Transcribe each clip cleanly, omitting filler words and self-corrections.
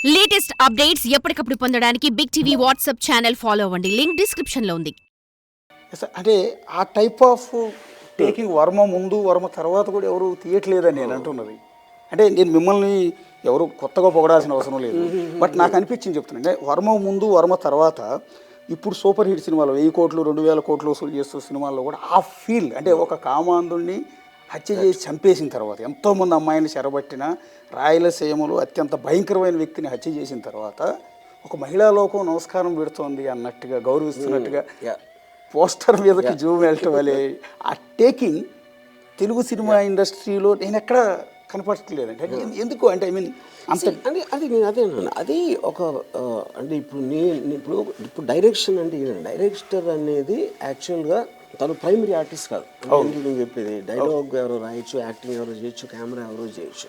Latest updates ఎప్పటికప్పుడు పొందడానికి Big TV WhatsApp channel follow అవ్వండి. లింక్ డిస్క్రిప్షన్ లో ఉంది. అంటే ఆ టైప్ ఆఫ్ టేకింగ్ వర్మ ముందు వర్మ తర్వాత కూడా ఎవరు తీయట్లేదని నేను అంటున్నది. అంటే నేను మిమ్మల్ని ఎవరు కొత్తగా పొగడాల్సిన అవసరం లేదు, బట్ నాకు అనిపించింది చెప్తున్నాను. అంటే వర్మ ముందు వర్మ తర్వాత ఇప్పుడు సూపర్ హిట్ సినిమాలు 1000 కోట్లు 2000 కోట్లు వసూలు చేస్తున్న సినిమాల్లో కూడా ఆ ఫీల్, అంటే ఒక కామాంధుడిని హత్య చేసి చంపేసిన తర్వాత, ఎంతోమంది అమ్మాయిని చెరబట్టిన రాయలసీమలో అత్యంత భయంకరమైన వ్యక్తిని హత్య చేసిన తర్వాత ఒక మహిళా లోకం నమస్కారం పెడుతోంది అన్నట్టుగా, గౌరవిస్తున్నట్టుగా పోస్టర్ మీదకి జూమ్ వెళ్ళటం వల్లే ఆ టేకింగ్ తెలుగు సినిమా ఇండస్ట్రీలో నేను ఎక్కడ కనపడట్లేదండి. అంటే ఎందుకు అంటే ఐ మీన్ అంత అంటే అది నేను అదే అన్నాను. అది ఒక అంటే ఇప్పుడు డైరెక్షన్ అంటే డైరెక్టర్ అనేది యాక్చువల్గా తను ప్రైమరీ ఆర్టిస్ట్ కాదు. నేను చెప్పేది డైలాగ్ ఎవరో రాయొచ్చు, యాక్టింగ్ ఎవరో చేయొచ్చు, కెమెరా ఎవరో చేయొచ్చు.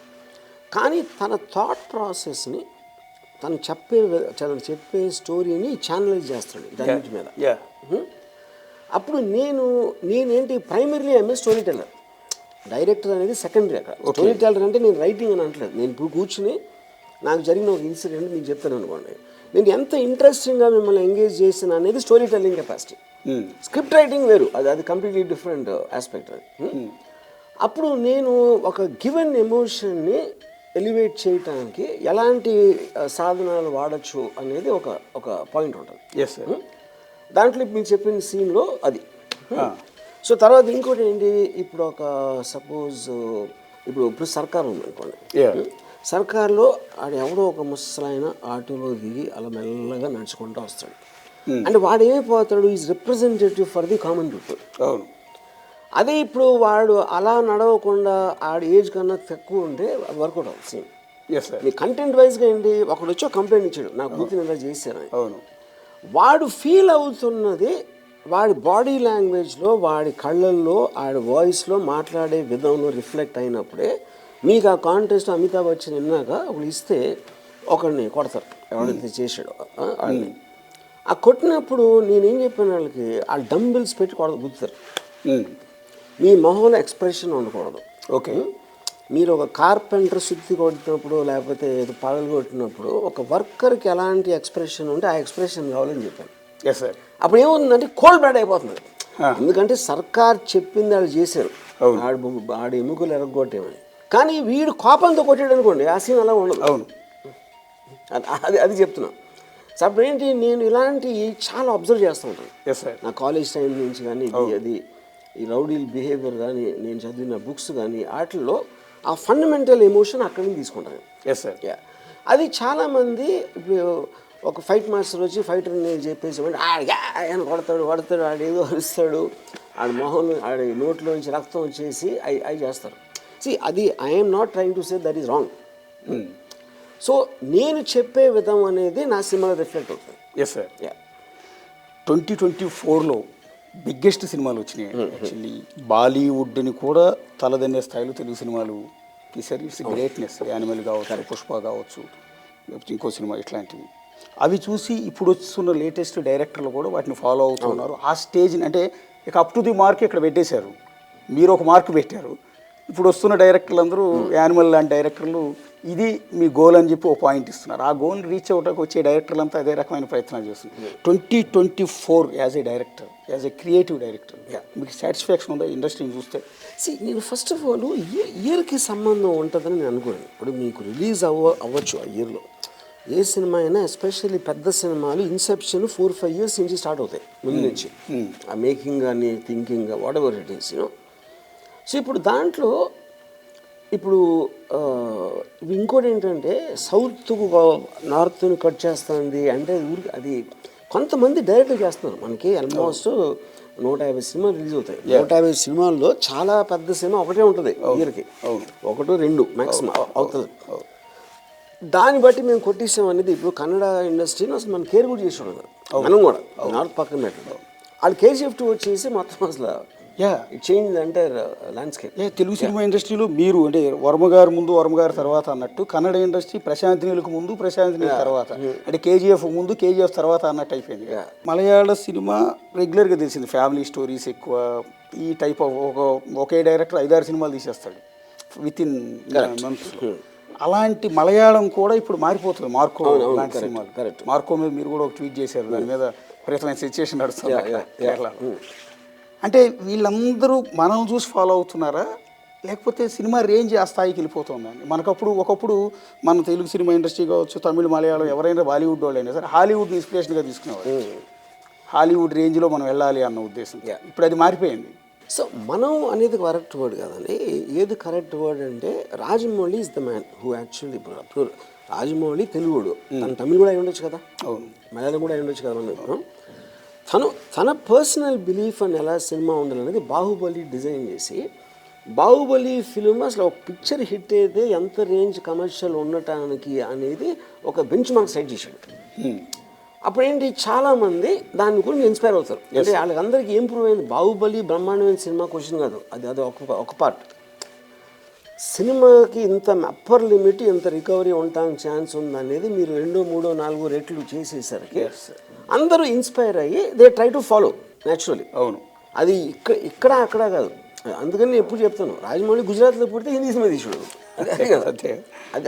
కానీ తన థాట్ ప్రాసెస్ని తను చెప్పే స్టోరీని ఛానలైజ్ చేస్తాడు దాని మీద. అప్పుడు నేనేంటి primarily I'm story teller. Director అనేది సెకండరీ. అక్కడ స్టోరీ టెల్లర్ అంటే నేను రైటింగ్ అని అంటలేదు. నేను ఇప్పుడు కూర్చుని నాకు జరిగిన ఒక ఇన్సిడెంట్ మీకు చెప్తాను అనుకోండి, నేను ఎంత ఇంట్రెస్టింగ్గా మిమ్మల్ని ఎంగేజ్ చేసిన అనేది story telling capacity. Script writing వేరు, అది కంప్లీట్లీ డిఫరెంట్ ఆస్పెక్ట్ అది. అప్పుడు నేను ఒక గివెన్ ఎమోషన్ని ఎలివేట్ చేయటానికి ఎలాంటి సాధనాలు వాడచ్చు అనేది ఒక పాయింట్ ఉంటుంది. దాంట్లో మీరు చెప్పిన సీన్లో అది. సో తర్వాత ఇంకోటి ఏంటి, ఇప్పుడు ఒక సపోజ్ ఇప్పుడు సర్కార్ ఉందనుకోండి. సర్కార్లో ఆడ ఎవడో ఒక ముసలాయన ఆటోలో దిగి అలా మెల్లగా నడుచుకుంటూ వస్తాడు. అంటే వాడు ఏమైపోతాడు, is representative for the common people. అదే ఇప్పుడు వాడు అలా నడవకుండా ఆడ ఏజ్ కన్నా తక్కువ ఉంటే అది వర్కౌట్ అవుతుంది సీన్. మీ కంటెంట్ వైజ్గా ఏంటి, ఒకడు వచ్చి ఒక కంప్లైంట్ ఇచ్చాడు, నా కూతురు ఇలా చేశారని. వాడు ఫీల్ అవుతున్నది వాడి బాడీ లాంగ్వేజ్లో, వాడి కళ్ళల్లో, ఆడి వాయిస్లో, మాట్లాడే విధంలో రిఫ్లెక్ట్ అయినప్పుడే మీకు ఆ కాంటెస్ట్ అమితాబ్ బచ్చన్ విన్నాక ఒకళ్ళు ఇస్తే ఒకడిని కొడతారు, ఎవడైతే చేశాడో వాళ్ళని. ఆ కొట్టినప్పుడు నేనేం చెప్పాను వాళ్ళకి, ఆ డంబిల్స్ పెట్టి గుర్తారు. మీ మొహంలో ఎక్స్ప్రెషన్ ఉండకూడదు. ఓకే, మీరు ఒక కార్పెంటర్ సుత్తి కొట్టినప్పుడు లేకపోతే ఏదో పగలు కొట్టినప్పుడు ఒక వర్కర్కి ఎలాంటి ఎక్స్ప్రెషన్ ఉంటే ఆ ఎక్స్ప్రెషన్ కావాలని చెప్పాను. అప్పుడు ఏముందంటే కోల్డ్ బ్యాడ్ అయిపోతుంది. ఎందుకంటే సర్కార్ చెప్పింది వాళ్ళు చేశారు, ఆడు ఎముకలు ఎరగొట్టేమని. కానీ వీడు కోపంతో కొట్టాడు అనుకోండి, ఆ సీన్ అలా ఉండదు. అది చెప్తున్నాను. సో అప్పుడు ఏంటి, నేను ఇలాంటి చాలా అబ్జర్వ్ చేస్తూ ఉంటాను నా కాలేజ్ టైం నుంచి. కానీ అది ఈ రౌడీల బిహేవియర్ కానీ, నేను చదివిన బుక్స్ కానీ, వాటిల్లో ఆ ఫండమెంటల్ ఎమోషన్ అక్కడి నుంచి తీసుకుంటాను. అది చాలామంది ఇప్పుడు ఒక ఫైట్ మాస్టర్ వచ్చి ఫైటర్ని చెప్పేసి ఆయన కొడతాడు, ఆడేదో అరుస్తాడు, ఆడి మొహంలో ఆడి నోట్లోంచి రక్తం వచ్చేసి అవి చేస్తారు. అది I'm not trying to say that is wrong. So నేను చెప్పే విధం అనేది నా సినిమాలో రిఫ్లెక్ట్ అవుతుంది. 2024లో బిగ్గెస్ట్ సినిమాలు వచ్చినాయి. యాక్చువల్లీ బాలీవుడ్ని కూడా తలదన్నే స్థాయిలో తెలుగు సినిమాలు తీశారు. It's greatness. యానిమల్ కావచ్చు, పుష్ప కావచ్చు, లేకపోతే ఇంకో సినిమా, ఇట్లాంటివి. అవి చూసి ఇప్పుడు వస్తున్న లేటెస్ట్ డైరెక్టర్లు కూడా వాటిని ఫాలో అవుతున్నారు. ఆ స్టేజ్ని అంటే ఇక అప్ టు ది మార్క్ ఇక్కడ పెట్టేశారు. మీరు ఒక మార్క్ పెట్టారు. ఇప్పుడు వస్తున్న డైరెక్టర్లు అందరూ యానిమల్ లాంటి డైరెక్టర్లు ఇది మీ గోల్ అని చెప్పి ఒక పాయింట్ ఇస్తున్నారు. ఆ గోల్ రీచ్ అవ్వడానికి వచ్చే డైరెక్టర్లు అంతా అదే రకమైన ప్రయత్నాలు చేస్తున్నారు. 2024 as a director, as a creative director మీకు సాటిస్ఫాక్షన్ ఉందా ఇండస్ట్రీని చూస్తే? నేను ఫస్ట్ ఆఫ్ ఆల్ ఇయర్కి సంబంధం ఉంటుందని నేను అనుకోను. ఇప్పుడు మీకు రిలీజ్ అవ్వచ్చు ఆ ఇయర్లో ఏ సినిమా అయినా, ఎస్పెషల్లీ పెద్ద సినిమాలు ఇన్సెప్షన్ 4-5 years నుంచి స్టార్ట్ అవుతాయి ముందు నుంచి. ఆ మేకింగ్ కానీ, thinking, what ever it is you know. So ఇప్పుడు దాంట్లో ఇప్పుడు ఇంకోటి ఏంటంటే, సౌత్ నార్త్ని కట్ చేస్తుంది అంటే అది కొంతమంది డైరెక్ట్గా చేస్తున్నారు. మనకి ఆల్మోస్ట్ 150 సినిమాలు రిలీజ్ అవుతాయి. 150 సినిమాల్లో చాలా పెద్ద సినిమా ఒకటే ఉంటుంది ఇయర్కి, 1-2 మ్యాక్సిమం అవుతుంది. దాన్ని బట్టి మేము కొట్టేసాం అనేది. ఇప్పుడు కన్నడ ఇండస్ట్రీని అసలు మనం కేర్ కూడా చేసి ఉండదు, మనం కూడా నార్త్ పక్కన పెట్టడం. వాళ్ళు KGF 2 వచ్చేసి మొత్తం అసలు చేంజ్ అంటే ల్యాండ్స్కేప్. తెలుగు సినిమా ఇండస్ట్రీలో మీరు అంటే వర్మ గారు ముందు, వర్మ గారు తర్వాత అన్నట్టు, కన్నడ ఇండస్ట్రీ ప్రశాంత్ నీళ్ళకు ముందు, ప్రశాంత్ నీళ్ళ తర్వాత, అంటే KGF ముందు, KGF తర్వాత అన్నట్టు అయిపోయింది. మలయాళ సినిమా రెగ్యులర్గా తెలిసింది ఫ్యామిలీ స్టోరీస్ ఎక్కువ. ఈ టైప్ ఆఫ్ ఒకే డైరెక్టర్ 5-6 సినిమాలు తీసేస్తాడు విత్ ఇన్ మంత్స్. అలాంటి మలయాళం కూడా ఇప్పుడు మారిపోతుంది. మార్కో అవును, లాంటి correct, సినిమాలు. correct. మార్కో మీద మీరు కూడా ఒక ట్వీట్ చేశారు, దాని మీద విపరీతమైన సిచ్యుయేషన్ నడుస్తుంది Yeah, yeah, yeah. కేరళలో. అంటే వీళ్ళందరూ మనం చూసి ఫాలో అవుతున్నారా, లేకపోతే సినిమా రేంజ్ ఆ స్థాయికి వెళ్ళిపోతుందండి? ఒకప్పుడు మన తెలుగు సినిమా ఇండస్ట్రీ కావచ్చు, తమిళ, మలయాళం, ఎవరైనా బాలీవుడ్ వాళ్ళు అయినా సరే హాలీవుడ్ని ఇన్స్పిరేషన్గా తీసుకునేవారు. హాలీవుడ్ రేంజ్లో మనం వెళ్ళాలి అన్న ఉద్దేశం. ఇప్పుడు అది మారిపోయింది. సో మనం అనేది కరెక్ట్ వర్డ్ కాదండి. ఏది కరెక్ట్ వర్డ్ అంటే Rajamouli is the man who actually, ఇప్పుడు రాజమౌళి తెలుగుడు, తను తమిళ్ కూడా అయి ఉండొచ్చు కదా, అవును, మలయాళం కూడా అయి ఉండొచ్చు కదా. తన పర్సనల్ బిలీఫ్ అని ఎలా సినిమా ఉండాలనేది బాహుబలి డిజైన్ చేసి, బాహుబలి ఫిలిం అసలు ఒక పిక్చర్ హిట్ అయితే ఎంత రేంజ్ కమర్షియల్ ఉండటానికి అనేది ఒక బెంచ్ మార్క్ సెట్ చేశాడు. అప్పుడేంటి, చాలామంది దాని గురించి ఇన్స్పైర్ అవుతారు. అంటే వాళ్ళందరికీ ఏం ప్రూవ్ అయింది, బాహుబలి బ్రహ్మాండమైన సినిమా క్వశ్చన్ కాదు, అది ఒక పార్ట్. సినిమాకి ఇంత అప్పర్ లిమిట్, ఇంత రికవరీ ఉండటానికి ఛాన్స్ ఉందనేది మీరు 2, 3, 4 రెట్లు చేసేసరికి అందరూ ఇన్స్పైర్ అయ్యి they try to follow naturally. అవును, అది ఇక్కడ అక్కడ కాదు. అందుకని నేను ఎప్పుడు చెప్తాను, రాజమౌళి గుజరాత్లో పుడితే హిందీ సినిమా తీసుడు, అదే కదా,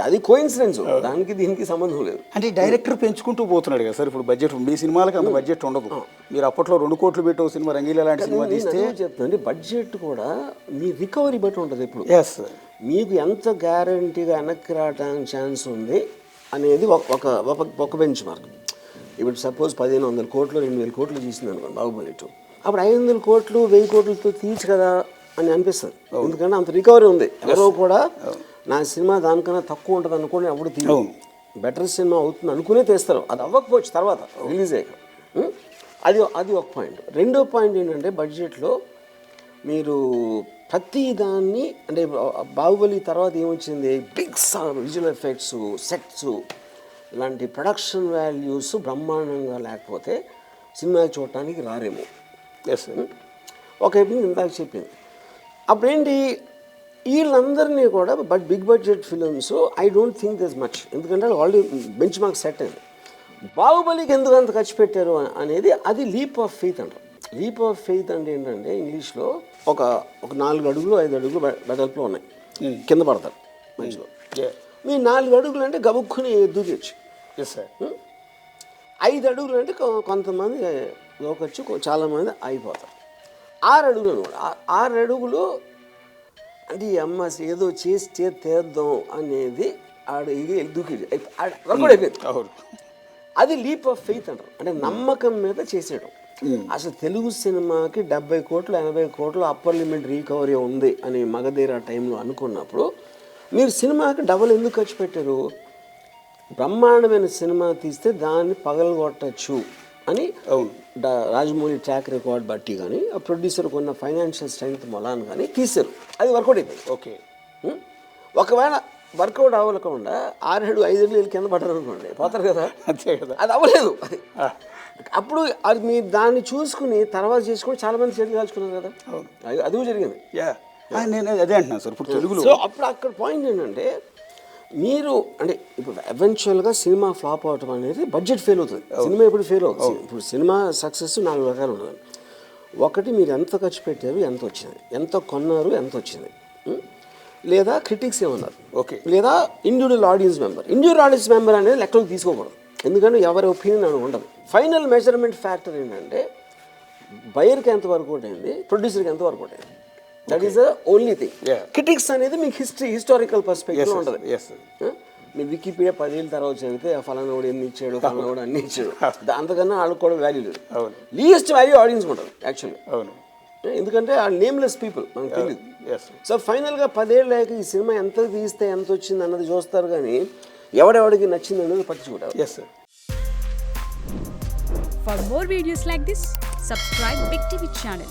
అది కోయిన్సిడెన్స్, దానికి దీనికి సంబంధం లేదు. అంటే డైరెక్టర్ పెంచుకుంటూ పోతున్నాడు కదా సార్. ఇప్పుడు బడ్జెట్ మీ సినిమాలకి అంత బడ్జెట్ ఉండదు. మీరు అప్పట్లో 2 కోట్లు పెట్టి ఒక సినిమా రంగీలా లాంటి సినిమా తీస్తే చెప్తాను, బడ్జెట్ కూడా మీ రికవరీ బట్టి ఉంటుంది. ఇప్పుడు ఎస్, మీకు ఎంత గ్యారంటీగా వెనక్కి రావడానికి ఛాన్స్ ఉంది అనేది ఒక బెంచ్ మార్క్. ఇప్పుడు సపోజ్ 1500 కోట్లు 2000 కోట్లు తీసింది అనుకోండి బాహుబలి 2, అప్పుడు 500 కోట్లు 1000 కోట్లతో తీర్చు కదా అని అనిపిస్తుంది. ఎందుకంటే అంత రికవరీ ఉంది. ఎవరో కూడా నా సినిమా దానికన్నా తక్కువ ఉంటుంది అనుకోని అప్పుడు తీరు, బెటర్ సినిమా అవుతుంది అనుకునే తీస్తారు. అది అవ్వకపోవచ్చు తర్వాత రిలీజ్ అయ్యాక. అది ఒక పాయింట్. రెండో పాయింట్ ఏంటంటే, బడ్జెట్లో మీరు ప్రతి దాన్ని, అంటే బాహుబలి తర్వాత ఏమొచ్చింది, బిగ్ విజువల్ ఎఫెక్ట్స్, సెట్స్, ఇలాంటి ప్రొడక్షన్ వాల్యూస్ బ్రహ్మాండంగా లేకపోతే సినిమా చూడటానికి రారేమో. ఎస్, ఒక ఇందాక చెప్పింది. అప్పుడేంటి, వీళ్ళందరినీ కూడా big budget films I don't think this much, ఎందుకంటే ఆల్రెడీ బెంచ్ మార్క్ సెట్ అయింది. బాహుబలికి ఎందుకు అంత ఖర్చు పెట్టారు అనేది అది లీప్ ఆఫ్ ఫెయిత్ అంటారు. లీప్ ఆఫ్ ఫెయిత్ అంటే ఏంటంటే, ఇంగ్లీష్లో ఒక 4 అడుగులు 5 అడుగులు వెడల్పులో ఉన్నాయి, కింద పడతారు మంచిగా. మీ 4 అడుగులు అంటే గబుక్కుని దూకొచ్చు. Yes sir. 5 అడుగులు అంటే కొంతమంది దూకొచ్చు, చాలామంది అయిపోతారు. 6 అడుగులు అనమాట. 6 అడుగులు అంటే ఈ అమ్మ ఏదో చేసి తీద్దాం అనేది దూకి వర్కౌట్ అయిపోయింది. అది లీప్ ఆఫ్ ఫెయిత్ అంటారు. అంటే నమ్మకం మీద చేసేయడం. అసలు తెలుగు సినిమాకి 70 కోట్లు 80 కోట్లు అప్పర్ లిమిట్ రికవరీ ఉంది అని మగధీర టైంలో అనుకున్నప్పుడు, మీరు సినిమాకి డబల్ ఎందుకు ఖర్చు పెట్టారు? బ్రహ్మాండమైన సినిమా తీస్తే దాన్ని పగలగొట్టచ్చు అని రాజమౌళి ట్రాక్ రికార్డ్ బట్టి కానీ, ఆ ప్రొడ్యూసర్ కొన్న ఫైనాన్షియల్ స్ట్రెంగ్త్ మొలాన్ కానీ తీశారు. అది వర్కౌట్ అయిపోయింది. ఓకే, ఒకవేళ వర్కౌట్ అవ్వకుండా 6 అడుగు 5 అడుగులు కింద పడ్డారు అనుకోండి, పోతారు కదా. అంతే కదా, అది అవ్వలేదు. అప్పుడు అది మీరు దాన్ని చూసుకుని తర్వాత చేసుకుని చాలామంది చేతులు కాల్చుకున్నారు కదా. అది జరిగింది. నేను అదే అంటున్నాను సార్. ఇప్పుడు తెలుగులో సో అప్పుడు అక్కడ పాయింట్ ఏంటంటే, మీరు అంటే ఇప్పుడు ఎవెన్చువల్గా సినిమా ఫ్లాప్ అవటం అనేది బడ్జెట్ ఫెయిల్ అవుతుంది. సినిమా ఎప్పుడు ఫెయిల్ అవుతుంది. ఇప్పుడు సినిమా సక్సెస్ 4 రకాలు ఉన్నాయి. ఒకటి, మీరు ఎంత ఖర్చు పెట్టారు, ఎంత వచ్చింది, ఎంత కొన్నారు, ఎంత వచ్చింది, లేదా క్రిటిక్స్ ఏమన్నారు, ఓకే, లేదా ఇండివిజువల్ ఆడియన్స్ మెంబర్ అనేది లెక్కలోకి తీసుకోకూడదు. ఎందుకంటే ఎవరి ఒపీనియన్ అని ఉండదు. ఫైనల్ మెజర్మెంట్ ఫ్యాక్టర్ ఏంటంటే, బయర్కి ఎంత వర్కౌట్ అయింది, ప్రొడ్యూసర్కి ఎంత వర్కౌట్ అయింది. That is the only thing. Critics అనేది మీకు హిస్టారికల్ పర్స్పెక్టివ్ ఉంటుంది. మీరు వికీపీడియా 10 ఏళ్ళ తర్వాత చదివితే ఫలానా వాడు ఎన్ని ఇచ్చాడు, ఫలానా వాడు అన్ని ఇచ్చాడు, అంతకన్నా వాళ్ళకి కూడా వాల్యూ లేదు. లీయెస్ట్ వాల్యూ ఆడియన్స్ ఉంటుంది యాక్చువల్లీ. అవును, ఎందుకంటే ఆ నేమ్లెస్ పీపుల్ మనకు తెలియదు. సో ఫైనల్గా 10 ఏళ్ళు లేక ఈ సినిమా ఎంత తీస్తే ఎంత వచ్చింది అన్నది చూస్తారు, కానీ ఎవడెవడికి నచ్చింది అనేది పట్టించుకుంటారు. Yes sir. For more videos like this, subscribe Big TV channel.